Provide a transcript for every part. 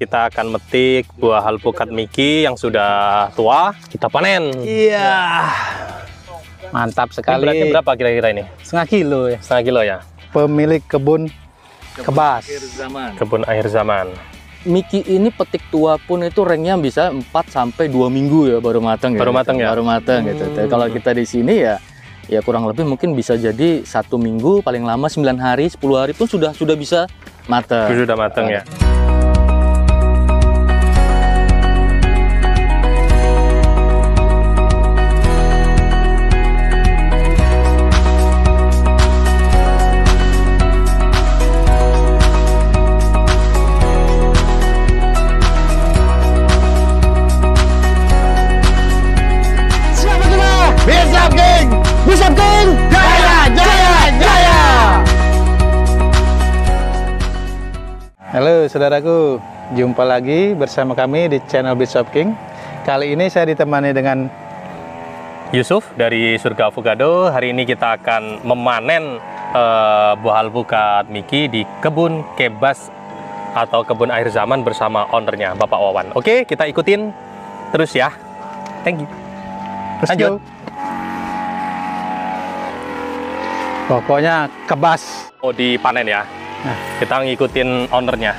Kita akan metik buah alpukat Miki yang sudah tua. Kita panen. Iya. Mantap sekali. Beratnya berapa kira-kira ini? Setengah kilo ya. Setengah kilo ya. Pemilik kebun kebas. Kebun akhir zaman. Miki ini petik tua pun itu ranknya bisa 4 sampai 2 minggu ya baru matang ya. Baru matang ya. Baru matang gitu. Kalau kita di sini ya kurang lebih mungkin bisa jadi 1 minggu, paling lama 9 hari, 10 hari pun sudah bisa matang. Sudah matang ya. Bisap King! Jaya! Jaya! Jaya! Halo saudaraku, jumpa lagi bersama kami di channel Bisap King. Kali ini saya ditemani dengan Yusuf dari Surga Avocado. Hari ini kita akan memanen buah alpukat Miki di kebun kebas atau kebun akhir zaman bersama ownernya Bapak Wawan. Oke, kita ikutin terus ya. Thank you. Lanjut. Pokoknya kebas. Oh, dipanen ya. Nah, Kita ngikutin ownernya.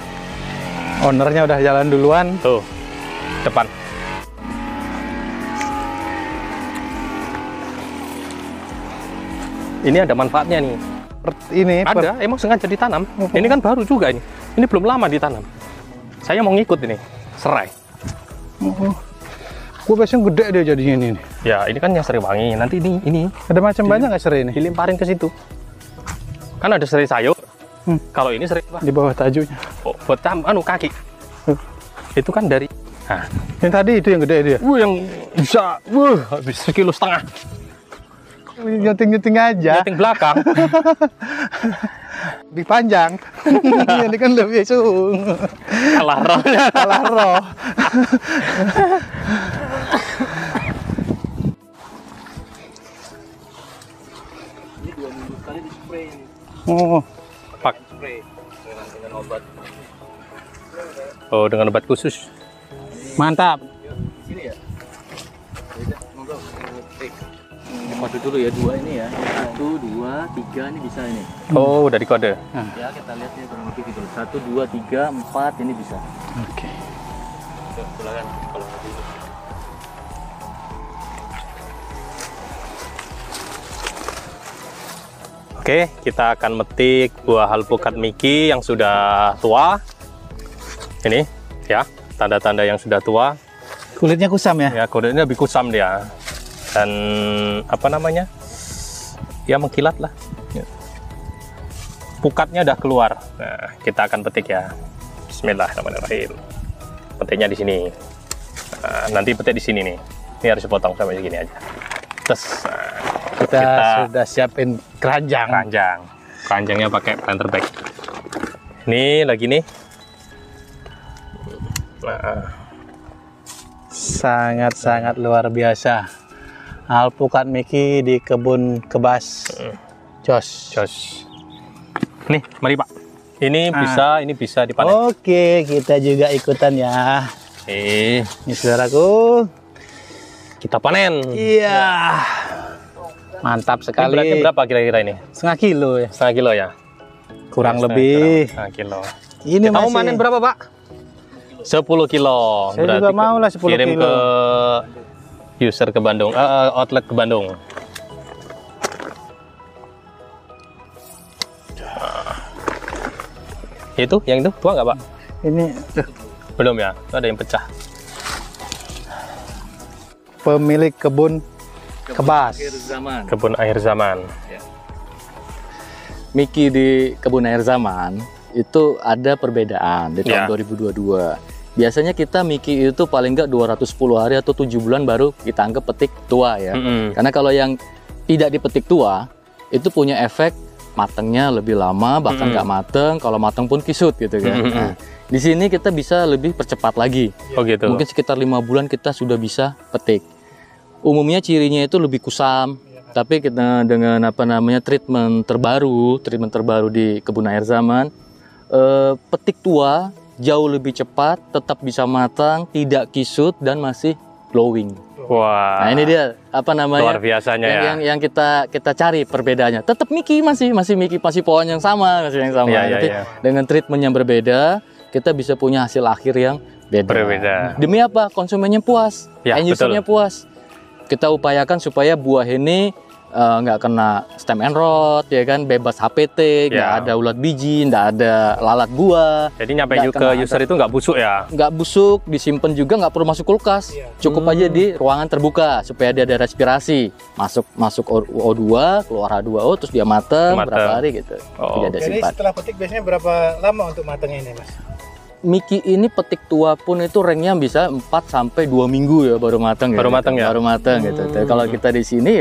ownernya udah jalan duluan. Tuh, depan. Ini ada manfaatnya nih. Ada, emang sengaja ditanam. Ini kan baru juga ini. Ini belum lama ditanam. Saya mau ngikut ini. Serai. Gue biasanya gede dia jadinya ini. Ya, ini kan yang serai wangi. Nanti ini Ada macam banyak nggak serai ini? dilimparin ke situ. Kan ada serai sayur. Kalau ini serai apa? Di bawah tajunya. Oh, buat kaki. Itu kan dari. Nah, Yang tadi itu yang gede dia. yang bisa, habis 1,5 kilo. Nyeting-nyeting aja. Nyeting belakang. Lebih panjang. Ini kan lebih sung. Kalah rohnya. Kalah roh. Ini 2 minggu sekali di spray ini. Oh, Pak. Spray dengan obat. Oh, dengan obat khusus. mantap. Sini ya. Beda, monggo. Kode dulu ya, 2 ini ya. 1, 2, 3 ini bisa ini. Oh, udah dikode. Ya, kita lihat ya kurang lebih gitu. 1, 2, 3, 4 ini bisa. Oke. Silakan kalau mau dulu. Oke, kita akan metik buah alpukat Miki yang sudah tua. Ini ya, tanda-tanda yang sudah tua. Kulitnya kusam ya? Ya, kodenya lebih kusam dia. Dan apa namanya? Ya mengkilat lah. Ya. Pukatnya udah keluar. Nah, kita akan petik ya. Bismillahirrahmanirrahim. Petiknya di sini. Nah, nanti petik di sini nih. Ini harus dipotong sampai segini aja. Terus Kita sudah siapin keranjang. keranjangnya pakai planter bag. Ini lagi nih. Nah, Sangat-sangat luar biasa. Alpukat Miki di kebun kebas. Jos. nih, mari Pak. Ini bisa dipanen. Oke, kita juga ikutan ya. Ini saudaraku. Kita panen. Iya. Mantap Ini sekali. beratnya berapa kira-kira ini? Setengah kilo ya. Setengah kilo ya? Kurang Setengah lebih. Setengah kilo. Ini Kita mau masih manen berapa Pak? 10 kilo. Saya juga mau lah 10 kirim kilo. ke user ke Bandung, outlet ke Bandung. Itu, yang itu tua nggak Pak? Ini Belum ya? Itu ada yang pecah. pemilik kebun kebas. Kebun akhir zaman. Miki di kebun air zaman itu ada perbedaan di tahun Ya. 2022. Biasanya kita Miki itu paling nggak 210 hari atau 7 bulan baru kita anggap petik tua ya. Karena kalau yang tidak dipetik tua itu punya efek matangnya lebih lama, bahkan nggak mateng. Kalau mateng pun kisut gitu kan. Nah, di sini kita bisa lebih percepat lagi. Oh gitu. Mungkin sekitar 5 bulan kita sudah bisa petik. Umumnya cirinya itu lebih kusam. Tapi kita dengan treatment terbaru di kebun air zaman, petik tua jauh lebih cepat, tetap bisa matang, tidak kisut dan masih glowing. Wah. Nah, ini dia apa namanya? Luar biasanya ya. Yang kita cari perbedaannya. Tetap Miki masih Miki, masih pohon yang sama, masih yang sama. Iya, Tapi iya. dengan treatment yang berbeda, kita bisa punya hasil akhir yang beda. Berbeda. Demi apa? Konsumennya puas, Ya, end usernya puas. Kita upayakan supaya buah ini nggak kena stem and rot, ya kan, bebas HPT, nggak Ya. ada ulat biji, nggak ada lalat buah. Jadi nyampe Nggak ke kena user itu nggak busuk ya? Nggak busuk, disimpan juga, nggak perlu masuk kulkas, cukup aja di ruangan terbuka supaya dia ada respirasi, masuk O2, keluar H2O, terus dia mateng berapa hari gitu. Oh. Tidak ada Jadi simpan. setelah petik biasanya berapa lama untuk matangnya ini, Mas? Miki ini petik tua pun itu ranknya bisa 4 sampai 2 minggu ya baru mateng. Baru mateng ya? Baru mateng gitu. Kalau kita di sini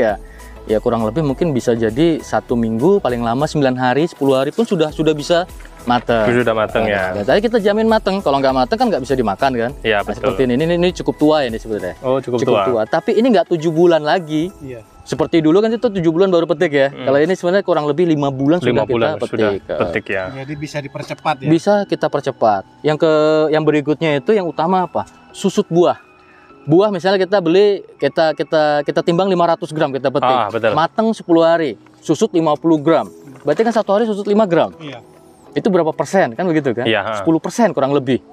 ya kurang lebih mungkin bisa jadi 1 minggu, paling lama 9 hari, 10 hari pun sudah bisa mateng. Sudah mateng ya? Nah, tadi kita jamin mateng. Kalau nggak mateng kan nggak bisa dimakan kan? Iya, Nah, betul. seperti ini cukup tua ini sebenarnya. Oh, cukup tua. Tapi ini nggak 7 bulan lagi. Iya. Seperti dulu kan itu 7 bulan baru petik ya. Kalau ini sebenarnya kurang lebih 5 bulan 5 sudah bulan kita sudah petik. petik ya. Jadi bisa dipercepat ya. Bisa kita percepat. Yang berikutnya itu yang utama apa? Susut buah. Buah misalnya kita beli, kita timbang 500 gram kita petik. Betul. Mateng 10 hari, susut 50 gram. Berarti kan 1 hari susut 5 gram. Iya. Itu berapa persen? Kan begitu kan? Iya. 10% kurang lebih.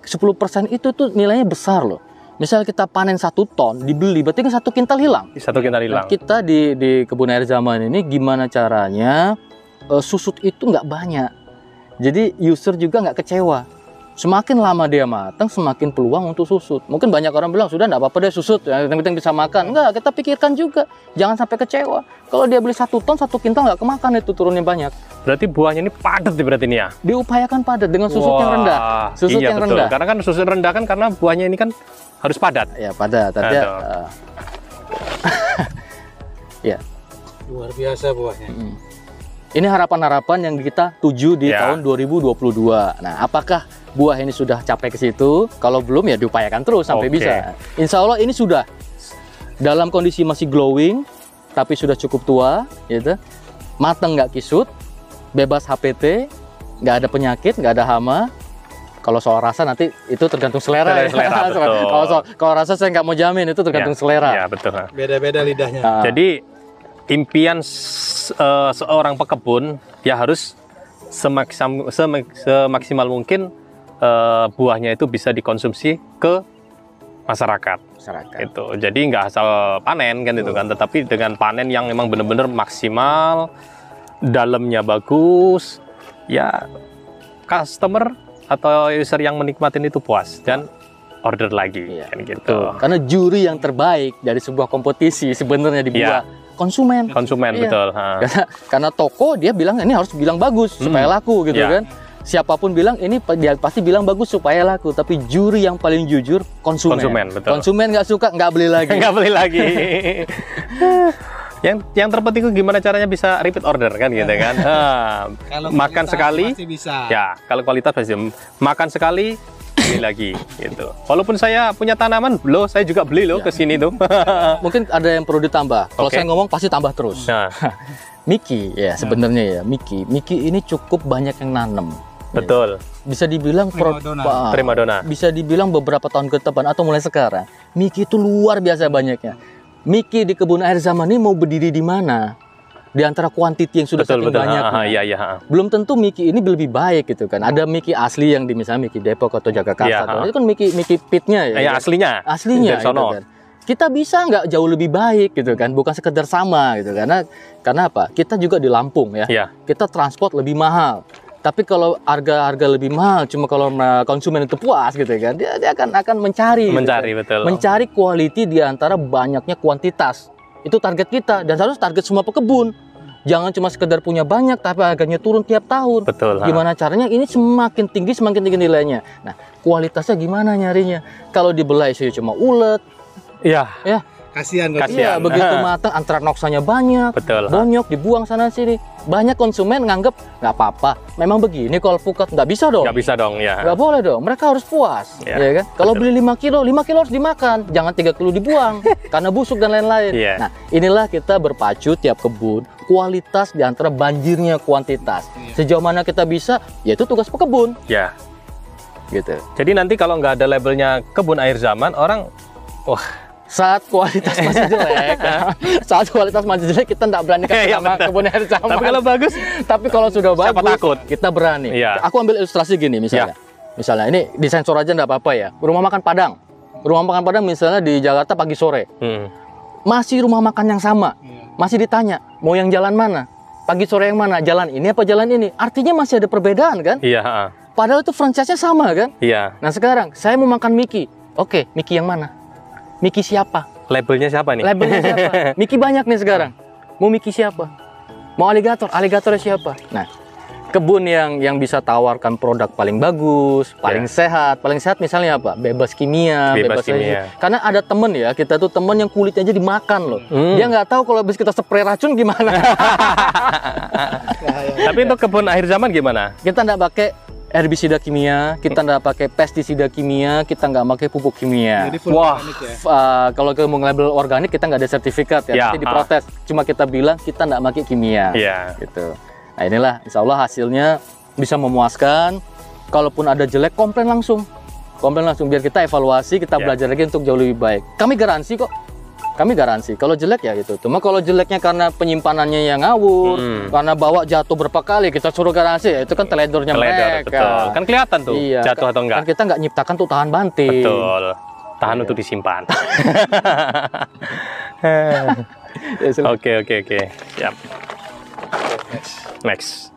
10% itu tuh nilainya besar loh. Misalnya kita panen 1 ton, dibeli, berarti kan 1 kintal hilang. 1 kintal hilang. Nah, kita di kebun air zaman ini gimana caranya susut itu nggak banyak. Jadi user juga nggak kecewa. Semakin lama dia matang, semakin peluang untuk susut. Mungkin banyak orang bilang, sudah nggak apa-apa deh susut, yang penting bisa makan. Enggak, kita pikirkan juga. Jangan sampai kecewa. Kalau dia beli 1 ton, 1 kintal nggak kemakan itu turunnya banyak. Berarti buahnya ini padat berarti ini ya? Diupayakan padat dengan susut yang rendah. Susut Iya, yang betul. rendah. Karena kan susut rendah kan karena buahnya ini kan harus padat. Ya, padat. Tapi ya. Luar biasa buahnya. Ini harapan-harapan yang kita tuju di Ya. tahun 2022. Nah, apakah buah ini sudah capai ke situ? Kalau belum ya diupayakan terus sampai Oke. bisa. Insya Allah ini sudah dalam kondisi masih glowing, tapi sudah cukup tua, gitu. Matang nggak kisut, bebas HPT, nggak ada penyakit, nggak ada hama. Kalau soal rasa nanti itu tergantung selera. Selera, betul. Kalau rasa saya nggak mau jamin, itu tergantung selera. Ya, betul. Beda-beda lidahnya. Nah, Jadi impian seorang pekebun ya harus semaksimal mungkin buahnya itu bisa dikonsumsi ke masyarakat. Itu. Jadi nggak asal panen kan itu kan, tetapi dengan panen yang memang benar-benar maksimal, dalamnya bagus, ya customer atau user yang menikmatin itu puas dan order lagi Iya, kan gitu. betul. Karena juri yang terbaik dari sebuah kompetisi sebenarnya di buah konsumen. Konsumen Iya. betul. Karena toko dia bilang ini harus bilang bagus supaya laku gitu Iya. kan. Siapapun bilang ini dia pasti bilang bagus supaya laku, tapi juri yang paling jujur konsumen. Konsumen, betul. Konsumen nggak suka nggak beli lagi. Nggak beli lagi. yang terpenting itu gimana caranya bisa repeat order kan gitu kan. Kalau Makan kualitas sekali pasti bisa. ya, kalau kualitas pasti makan sekali beli lagi gitu. Walaupun saya punya tanaman, loh saya juga beli loh ke sini tuh. Mungkin ada yang perlu ditambah. Kalau Oke. saya ngomong pasti tambah terus. Nah, Miki ya sebenarnya ya Miki ini cukup banyak yang nanem. betul. Bisa dibilang Primadona. Primadona. bisa dibilang beberapa tahun ke depan atau mulai sekarang, Miki itu luar biasa banyaknya. Miki di kebun air zaman ini mau berdiri di mana? Di antara kuantiti yang sudah saking banyaknya. Iya. Belum tentu Miki ini lebih baik gitu kan. Ada Miki asli yang misalnya Miki Depok atau Jagakarsa. Iya, Itu kan Miki pitnya ya. Yang aslinya. Aslinya Dari gitu sono. kan. Kita bisa nggak jauh lebih baik gitu kan, bukan sekedar sama gitu. Karena apa? Kita juga di Lampung ya. Iya. Kita transport lebih mahal. Tapi kalau harga lebih mahal, cuma kalau konsumen itu puas gitu kan, dia akan mencari. Mencari, gitu. betul. Mencari quality di antara banyaknya kuantitas. Itu target kita dan harus target semua pekebun. Jangan cuma sekedar punya banyak tapi harganya turun tiap tahun. Betul. Gimana caranya ini semakin tinggi nilainya. Nah, kualitasnya gimana nyarinya? Kalau dibelai saya cuma ulet, Iya. ya. Kasihan kok. Kasihan. Iya, begitu matang antraknoksanya banyak, Betul. bonyok dibuang sana sini. Banyak konsumen nganggep nggak apa-apa. Memang begini kalau pukat nggak bisa dong. Nggak bisa dong ya. Nggak boleh dong. Mereka harus puas, Ya, ya kan? Kalau betul. beli 5 kilo harus dimakan. Jangan 3 kilo dibuang karena busuk dan lain-lain. Iya. Nah, inilah kita berpacu tiap kebun kualitas di antara banjirnya kuantitas. Sejauh mana kita bisa, yaitu tugas pekebun. Ya. gitu. Jadi nanti kalau nggak ada labelnya kebun air zaman, orang wah. Saat kualitas masih jelek, kita nggak berani kasih nama kebun air zaman. Tapi kalau bagus, tapi kalau sudah siapa bagus, takut? kita berani. Iya. Aku ambil ilustrasi gini misalnya. Misalnya ini di sensor aja nggak apa-apa ya. Rumah makan Padang. Rumah makan Padang misalnya di Jakarta pagi sore. Masih rumah makan yang sama. Masih ditanya, mau yang jalan mana? Pagi sore yang mana? Jalan ini apa jalan ini? Artinya masih ada perbedaan kan? Iya. Padahal itu franchise-nya sama kan? Iya. Nah sekarang, saya mau makan Miki. Oke, Miki yang mana? Miki siapa? Labelnya siapa nih? Labelnya siapa? Miki banyak nih sekarang. Mau Miki siapa? Mau aligator? Aligatornya siapa? Nah, kebun yang bisa tawarkan produk paling bagus, paling sehat. Paling sehat misalnya apa? Bebas kimia. Bebas kimia. Karena ada temen ya, kita tuh temen yang kulitnya aja dimakan loh. Dia nggak tahu kalau habis kita spray racun gimana. Tapi untuk kebun akhir zaman gimana? Kita nggak pakai herbisida kimia, kita nggak pakai pestisida kimia, kita nggak pakai pupuk kimia. Jadi full Wah. organik ya? Kalau ke label organik kita nggak ada sertifikat ya, nanti diprotes. Cuma kita bilang kita nggak pakai kimia. Iya. Gitu. Nah inilah, insya Allah hasilnya bisa memuaskan. Kalaupun ada jelek, komplain langsung biar kita evaluasi, kita belajar lagi untuk jauh lebih baik. Kami garansi kok. Kami garansi, kalau jelek ya gitu. Cuma kalau jeleknya karena penyimpanannya yang ngawur, karena bawa jatuh berapa kali, kita suruh garansi, ya itu kan teledornya mereka. Betul. Kan kelihatan tuh jatuh atau enggak. Kan kita nggak nyiptakan tuh tahan banting. Betul. Tahan untuk disimpan. Oke. Siap. Next.